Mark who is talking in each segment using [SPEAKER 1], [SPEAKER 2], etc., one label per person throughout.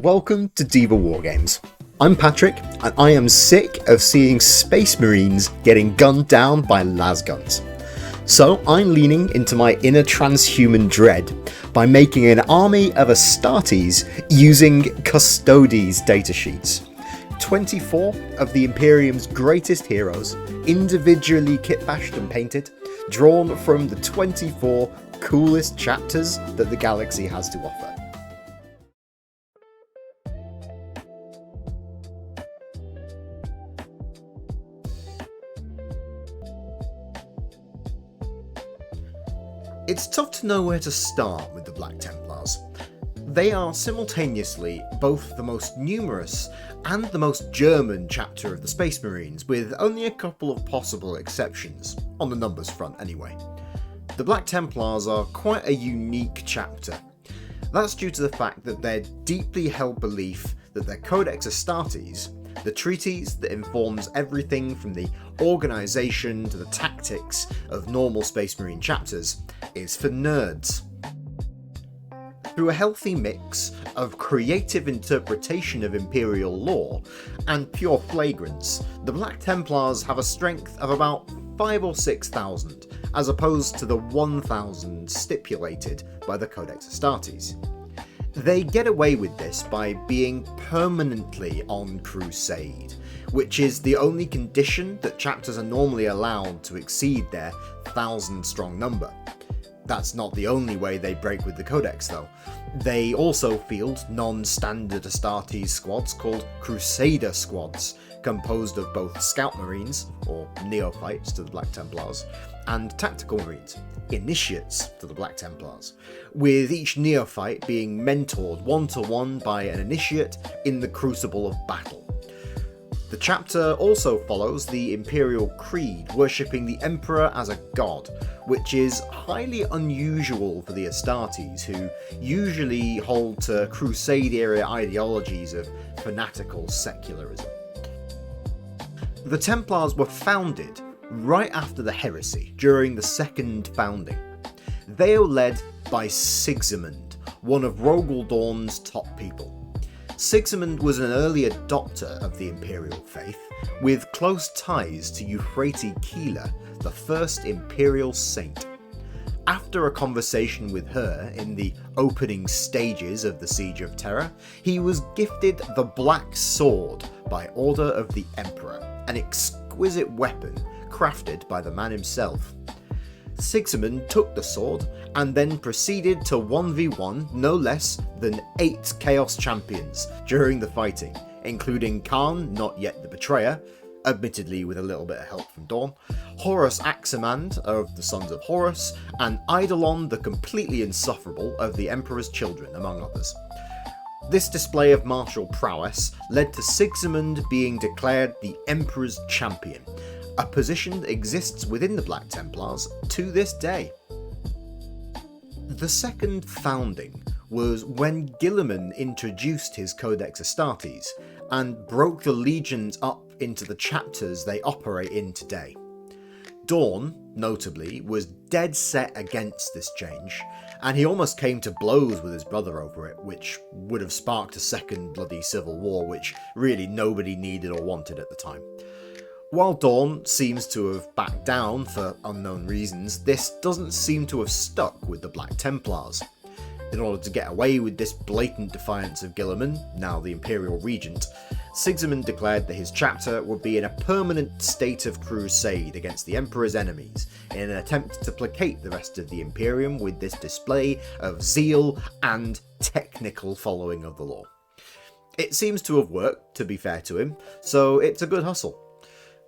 [SPEAKER 1] Welcome to Deva Wargames. I'm Patrick, and I am sick of seeing Space Marines getting gunned down by lasguns. So I'm leaning into my inner transhuman dread by making an army of astartes using Custodes datasheets. 24 of the Imperium's greatest heroes, individually kitbashed and painted, drawn from the 24 coolest chapters that the galaxy has to offer. It's tough to know where to start with the Black Templars. They are simultaneously both the most numerous and the most German chapter of the Space Marines, with only a couple of possible exceptions, on the numbers front anyway. The Black Templars are quite a unique chapter. That's due to the fact that their deeply held belief that their Codex Astartes, the treatise that informs everything from the organisation to the tactics of normal Space Marine chapters, is for nerds. Through a healthy mix of creative interpretation of Imperial lore and pure flagrance, the Black Templars have a strength of about 5,000 or 6,000, as opposed to the 1,000 stipulated by the Codex Astartes. They get away with this by being permanently on crusade, which is the only condition that chapters are normally allowed to exceed their 1,000-strong number. That's not the only way they break with the Codex though. They also field non-standard Astartes squads called Crusader squads, composed of both Scout Marines, or Neophytes to the Black Templars, and Tactical Marines, Initiates to the Black Templars, with each Neophyte being mentored one-to-one by an Initiate in the crucible of battle. The chapter also follows the Imperial Creed, worshipping the Emperor as a god, which is highly unusual for the Astartes, who usually hold to Crusade-era ideologies of fanatical secularism. The Templars were founded right after the heresy, during the Second Founding. They are led by Sigismund, one of Rogal Dorn's top people. Sigismund was an early adopter of the Imperial faith, with close ties to Euphrates Keeler, the first Imperial saint. After a conversation with her in the opening stages of the Siege of Terra, he was gifted the Black Sword by order of the Emperor, an exquisite weapon crafted by the man himself. Sigismund took the sword and then proceeded to 1v1 no less than 8 Chaos Champions during the fighting, including Khan, not yet the Betrayer, admittedly with a little bit of help from Dorn, Horus Aximand of the Sons of Horus, and Eidolon the completely insufferable of the Emperor's Children, among others. This display of martial prowess led to Sigismund being declared the Emperor's Champion, a position that exists within the Black Templars to this day. The Second Founding was when Guilliman introduced his Codex Astartes and broke the legions up into the chapters they operate in today. Dorn, notably, was dead set against this change, and he almost came to blows with his brother over it, which would have sparked a second bloody civil war, which really nobody needed or wanted at the time. While Dorn seems to have backed down for unknown reasons, this doesn't seem to have stuck with the Black Templars. In order to get away with this blatant defiance of Guilliman, now the Imperial Regent, Sigismund declared that his chapter would be in a permanent state of crusade against the Emperor's enemies, in an attempt to placate the rest of the Imperium with this display of zeal and technical following of the law. It seems to have worked, to be fair to him, so it's a good hustle.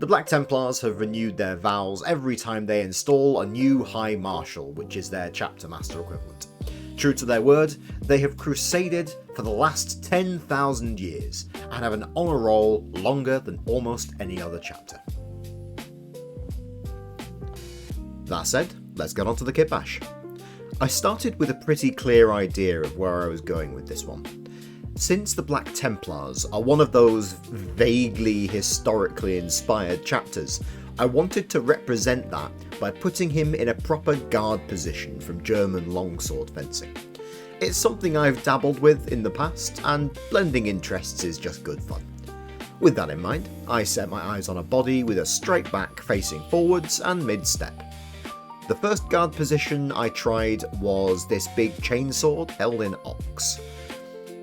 [SPEAKER 1] The Black Templars have renewed their vows every time they install a new High Marshal, which is their chapter master equivalent. True to their word, they have crusaded for the last 10,000 years, and have an honour roll longer than almost any other chapter. That said, let's get on to the Kitbash. I started with a pretty clear idea of where I was going with this one. Since the Black Templars are one of those vaguely historically inspired chapters, I wanted to represent that by putting him in a proper guard position from German longsword fencing. It's something I've dabbled with in the past, and blending interests is just good fun. With that in mind, I set my eyes on a body with a straight back facing forwards and mid-step. The first guard position I tried was this big chainsword held in ox.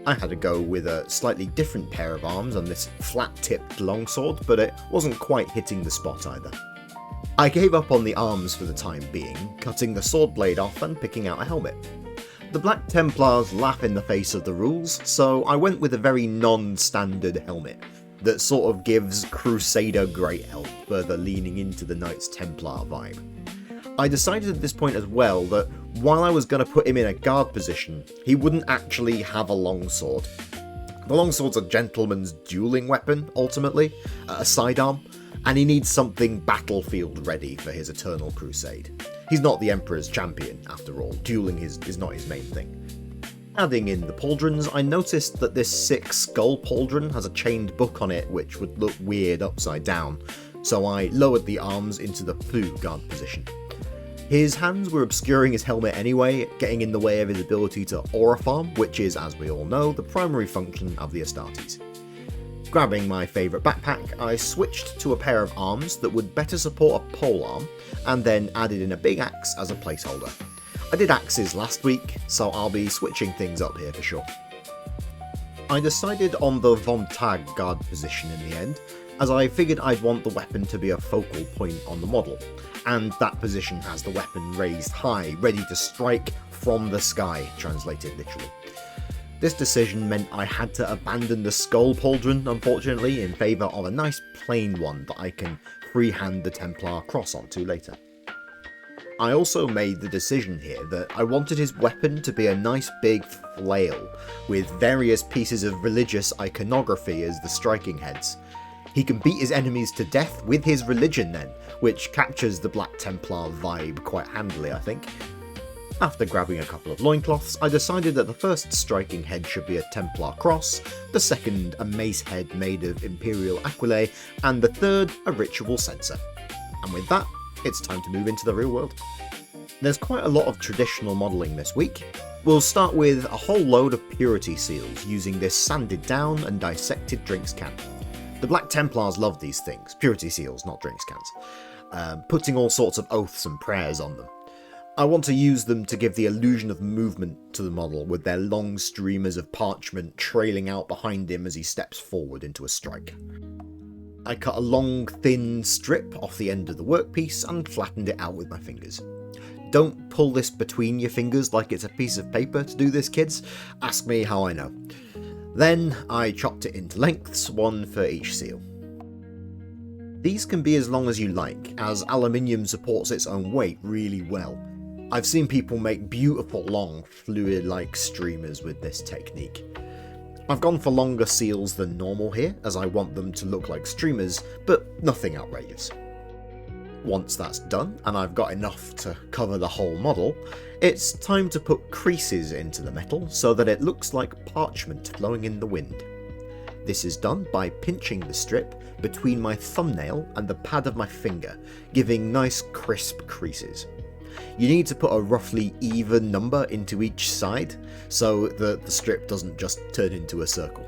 [SPEAKER 1] I had to go with a slightly different pair of arms on this flat-tipped longsword, but it wasn't quite hitting the spot either. I gave up on the arms for the time being, cutting the sword blade off and picking out a helmet. The Black Templars laugh in the face of the rules, so I went with a very non-standard helmet that sort of gives Crusader great help, further leaning into the Knights Templar vibe. I decided at this point as well that while I was going to put him in a guard position, he wouldn't actually have a longsword. The longsword's a gentleman's dueling weapon, ultimately, a sidearm, and he needs something battlefield ready for his eternal crusade. He's not the Emperor's champion, after all, dueling is not his main thing. Adding in the pauldrons, I noticed that this 6 skull pauldron has a chained book on it which would look weird upside down, so I lowered the arms into the flu guard position. His hands were obscuring his helmet anyway, getting in the way of his ability to aura farm, which is, as we all know, the primary function of the astartes. Grabbing my favourite backpack, I switched to a pair of arms that would better support a polearm, and then added in a big axe as a placeholder. I did axes last week, so I'll be switching things up here for sure. I decided on the Von Tag guard position in the end, as I figured I'd want the weapon to be a focal point on the model, and that position has the weapon raised high, ready to strike from the sky, translated literally. This decision meant I had to abandon the skull pauldron, unfortunately, in favour of a nice plain one that I can freehand the Templar cross onto later. I also made the decision here that I wanted his weapon to be a nice big flail, with various pieces of religious iconography as the striking heads. He can beat his enemies to death with his religion then, which captures the Black Templar vibe quite handily, I think. After grabbing a couple of loincloths, I decided that the first striking head should be a Templar cross, the second a mace head made of Imperial Aquilae, and the third a ritual censer. And with that, it's time to move into the real world. There's quite a lot of traditional modelling this week. We'll start with a whole load of purity seals using this sanded down and dissected drinks can. The Black Templars love these things, purity seals, not drinks cans, putting all sorts of oaths and prayers on them. I want to use them to give the illusion of movement to the model, with their long streamers of parchment trailing out behind him as he steps forward into a strike. I cut a long, thin strip off the end of the workpiece and flattened it out with my fingers. Don't pull this between your fingers like it's a piece of paper to do this, kids. Ask me how I know. Then I chopped it into lengths, one for each seal. These can be as long as you like, as aluminium supports its own weight really well. I've seen people make beautiful long, fluid-like streamers with this technique. I've gone for longer seals than normal here, as I want them to look like streamers, but nothing outrageous. Once that's done, and I've got enough to cover the whole model, it's time to put creases into the metal so that it looks like parchment flowing in the wind. This is done by pinching the strip between my thumbnail and the pad of my finger, giving nice crisp creases. You need to put a roughly even number into each side so that the strip doesn't just turn into a circle.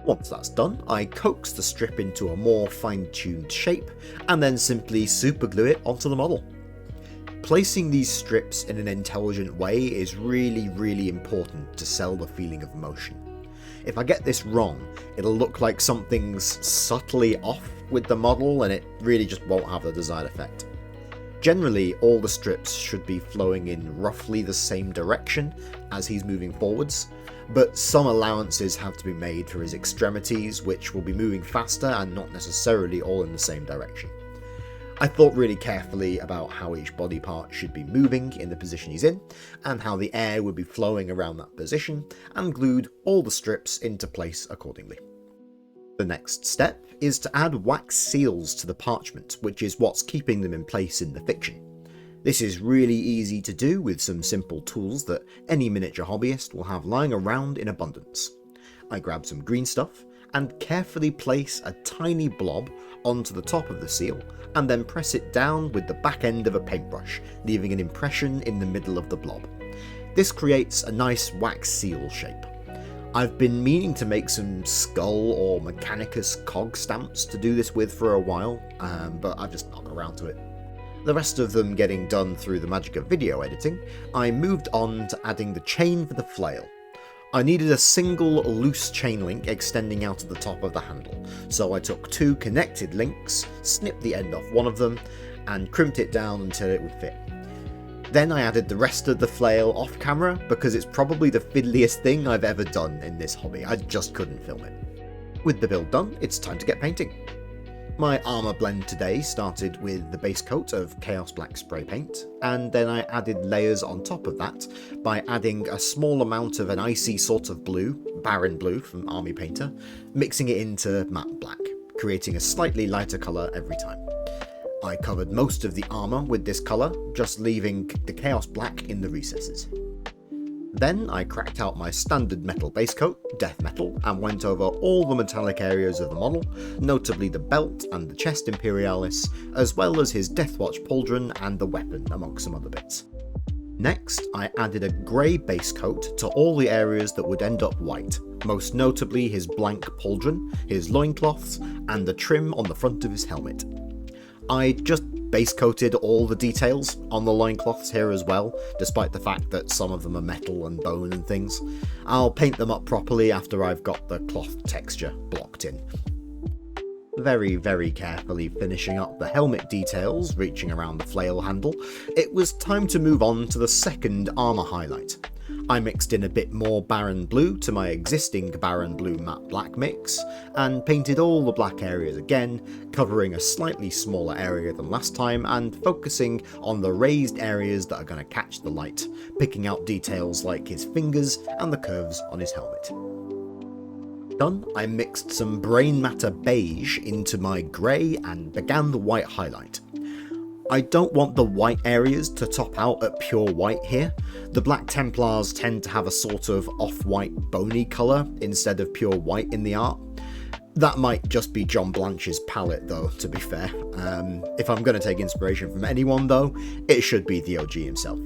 [SPEAKER 1] Once that's done, I coax the strip into a more fine-tuned shape and then simply superglue it onto the model. Placing these strips in an intelligent way is really important to sell the feeling of motion. If I get this wrong, it'll look like something's subtly off with the model and it really just won't have the desired effect. Generally, all the strips should be flowing in roughly the same direction as he's moving forwards, but some allowances have to be made for his extremities, which will be moving faster and not necessarily all in the same direction. I thought really carefully about how each body part should be moving in the position he's in, and how the air would be flowing around that position, and glued all the strips into place accordingly. The next step is to add wax seals to the parchment, which is what's keeping them in place in the fiction. This is really easy to do with some simple tools that any miniature hobbyist will have lying around in abundance. I grab some green stuff and carefully place a tiny blob onto the top of the seal and then press it down with the back end of a paintbrush, leaving an impression in the middle of the blob. This creates a nice wax seal shape. I've been meaning to make some skull or mechanicus cog stamps to do this with for a while, but I've just not got around to it. The rest of them getting done through the magic of video editing, I moved on to adding the chain for the flail. I needed a single loose chain link extending out of the top of the handle, so I took 2 connected links, snipped the end off one of them, and crimped it down until it would fit. Then I added the rest of the flail off camera because it's probably the fiddliest thing I've ever done in this hobby. I just couldn't film it. With the build done, it's time to get painting. My armour blend today started with the base coat of Chaos Black spray paint, and then I added layers on top of that by adding a small amount of an icy sort of blue, Baron Blue from Army Painter, mixing it into matte black, creating a slightly lighter colour every time. I covered most of the armour with this colour, just leaving the Chaos Black in the recesses. Then I cracked out my standard metal base coat, Death Metal, and went over all the metallic areas of the model, notably the belt and the chest Imperialis, as well as his Deathwatch pauldron and the weapon, amongst some other bits. Next, I added a grey base coat to all the areas that would end up white, most notably his blank pauldron, his loincloths, and the trim on the front of his helmet. I just base coated all the details on the loincloths here as well, despite the fact that some of them are metal and bone and things. I'll paint them up properly after I've got the cloth texture blocked in. Very, very carefully finishing up the helmet details, reaching around the flail handle, it was time to move on to the second armour highlight. I mixed in a bit more Baron Blue to my existing Baron Blue matte black mix, and painted all the black areas again, covering a slightly smaller area than last time and focusing on the raised areas that are going to catch the light, picking out details like his fingers and the curves on his helmet. Done, I mixed some brain matter beige into my grey and began the white highlight. I don't want the white areas to top out at pure white here. The Black Templars tend to have a sort of off-white bony colour instead of pure white in the art. That might just be John Blanche's palette though, to be fair. If I'm going to take inspiration from anyone though, it should be the OG himself.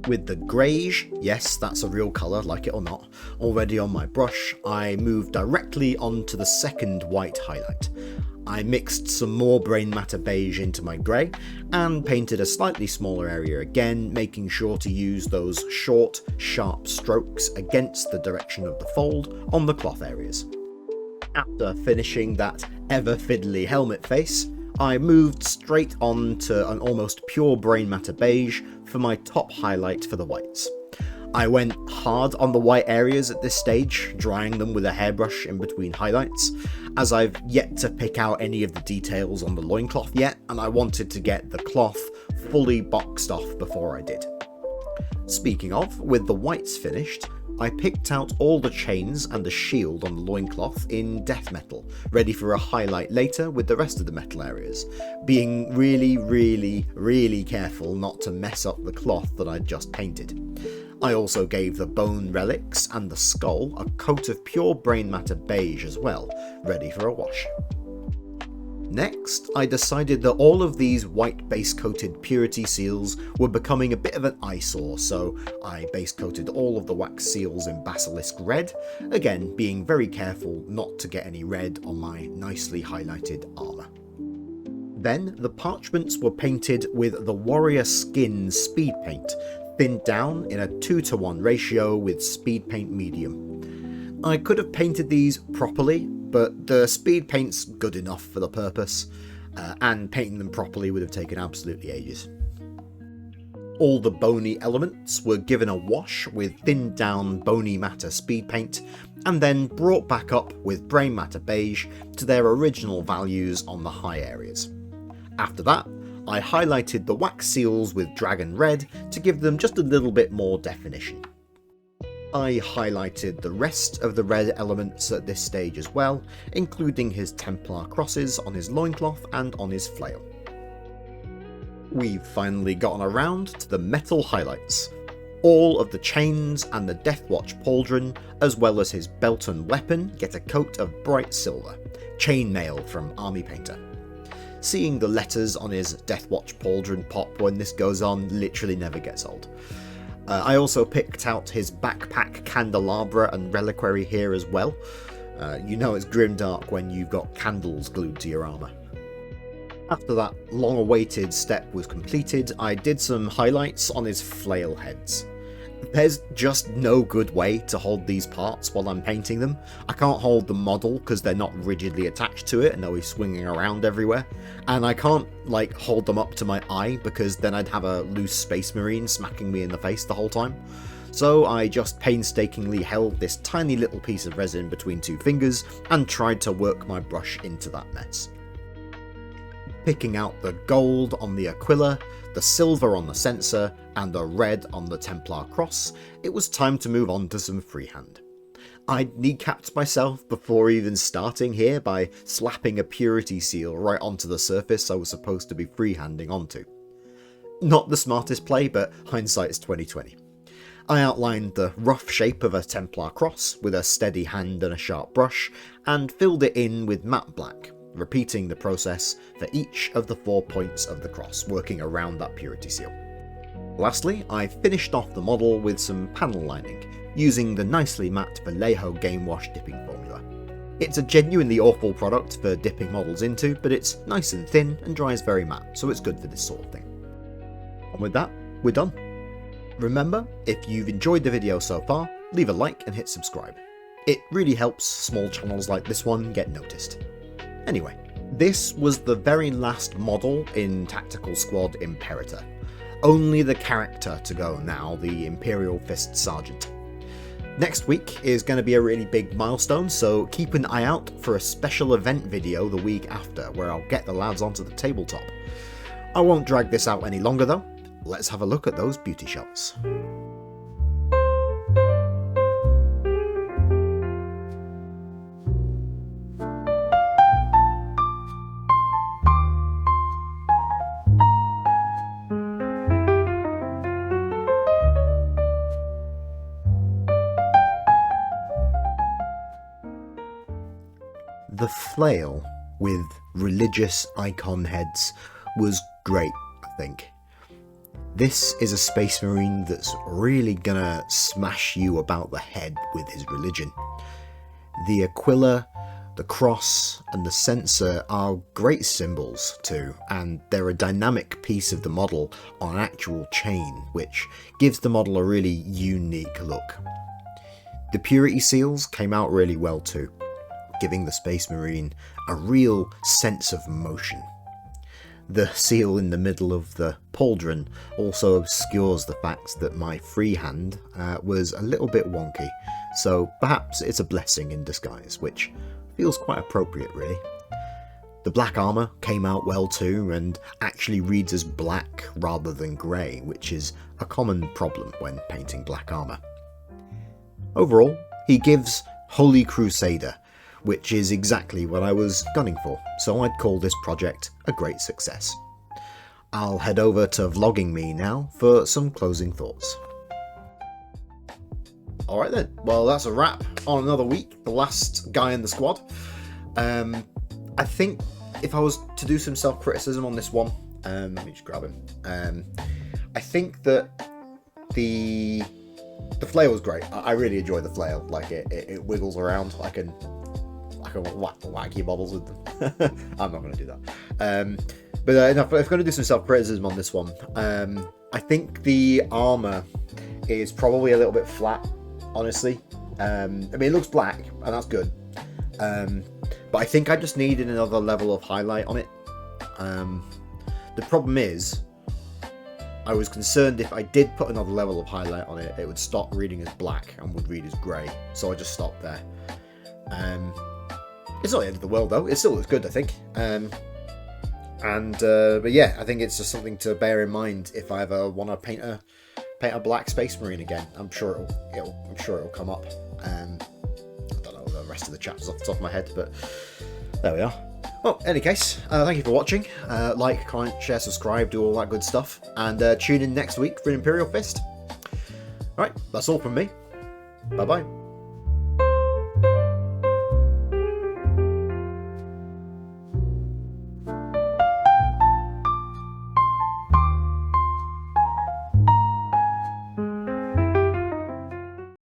[SPEAKER 1] With the greige, yes, that's a real colour, like it or not, already on my brush, I moved directly onto the second white highlight. I mixed some more brain matter beige into my grey, and painted a slightly smaller area again, making sure to use those short, sharp strokes against the direction of the fold on the cloth areas. After finishing that ever fiddly helmet face, I moved straight on to an almost pure brain matter beige for my top highlight for the whites. I went hard on the white areas at this stage, drying them with a hairbrush in between highlights, as I've yet to pick out any of the details on the loincloth yet, and I wanted to get the cloth fully boxed off before I did. Speaking of, with the whites finished, I picked out all the chains and the shield on the loincloth in death metal, ready for a highlight later with the rest of the metal areas, being really careful not to mess up the cloth that I'd just painted. I also gave the bone relics and the skull a coat of pure brain matter beige as well, ready for a wash. Next, I decided that all of these white base-coated purity seals were becoming a bit of an eyesore, so I base-coated all of the wax seals in basilisk red, again being very careful not to get any red on my nicely highlighted armour. Then the parchments were painted with the warrior skin speed paint, thinned down in a 2:1 ratio with speed paint medium. I could have painted these properly, but the speed paint's good enough for the purpose, and painting them properly would have taken absolutely ages. All the bony elements were given a wash with thinned down bony matter speed paint, and then brought back up with brain matter beige to their original values on the high areas. After that, I highlighted the wax seals with dragon red to give them just a little bit more definition. I highlighted the rest of the red elements at this stage as well, including his Templar crosses on his loincloth and on his flail. We've finally gotten around to the metal highlights. All of the chains and the Deathwatch pauldron, as well as his belt and weapon, get a coat of bright silver, chainmail from Army Painter. Seeing the letters on his Deathwatch pauldron pop when this goes on literally never gets old. I also picked out his backpack candelabra and reliquary here as well. You know it's grimdark when you've got candles glued to your armour. After that long-awaited step was completed, I did some highlights on his flail heads. There's just no good way to hold these parts while I'm painting them. I can't hold the model because they're not rigidly attached to it and they'll be swinging around everywhere. And I can't hold them up to my eye because then I'd have a loose space marine smacking me in the face the whole time. So I just painstakingly held this tiny little piece of resin between two fingers and tried to work my brush into that mess. Picking out the gold on the Aquila, the silver on the censer, and the red on the Templar cross, it was time to move on to some freehand. I kneecapped myself before even starting here by slapping a purity seal right onto the surface I was supposed to be freehanding onto. Not the smartest play, but hindsight's 20/20. I outlined the rough shape of a Templar cross with a steady hand and a sharp brush, and filled it in with matte black, repeating the process for each of the 4 points of the cross, working around that purity seal. Lastly, I finished off the model with some panel lining, using the nicely matte Vallejo Game Wash dipping formula. It's a genuinely awful product for dipping models into, but it's nice and thin and dries very matte, so it's good for this sort of thing. And with that, we're done. Remember, if you've enjoyed the video so far, leave a like and hit subscribe. It really helps small channels like this one get noticed. Anyway, this was the very last model in Tactical Squad Imperator. Only the character to go now, the Imperial Fist Sergeant. Next week is going to be a really big milestone, so keep an eye out for a special event video the week after, where I'll get the lads onto the tabletop. I won't drag this out any longer though. Let's have a look at those beauty shots. The flail with religious icon heads was great, I think. This is a Space Marine that's really gonna smash you about the head with his religion. The Aquila, the cross, and the censer are great symbols too, and they're a dynamic piece of the model on an actual chain, which gives the model a really unique look. The purity seals came out really well too, giving the Space Marine a real sense of motion. The seal in the middle of the pauldron also obscures the fact that my freehand was a little bit wonky, so perhaps it's a blessing in disguise, which feels quite appropriate really. The black armour came out well too, and actually reads as black rather than grey, which is a common problem when painting black armour. Overall, he gives Holy Crusader, which is exactly what I was gunning for, so I'd call this project a great success. I'll head over to Vlogging Me now for some closing thoughts. Alright then, well that's a wrap on another week, the last guy in the squad. I think if I was to do some self-criticism on this one, let me just grab him. I think that the flail was great. I really enjoyed the flail, like it wiggles around. I can whack wacky bobbles with them. I'm not going to do that. But if I'm going to do some self-criticism on this one, I think the armour is probably a little bit flat, honestly. I mean, it looks black, and that's good. But I think I just needed another level of highlight on it. The problem is, I was concerned if I did put another level of highlight on it, it would stop reading as black and would read as grey. So I just stopped there. It's not the end of the world though, it still looks good I think. But yeah, I think it's just something to bear in mind if I ever want to paint a black Space Marine again. I'm sure it'll come up. I don't know the rest of the chapters off the top of my head, but there we are. Well, in any case, thank you for watching. Like, comment, share, subscribe, do all that good stuff, and tune in next week for an Imperial Fist. Alright, that's all from me. Bye bye.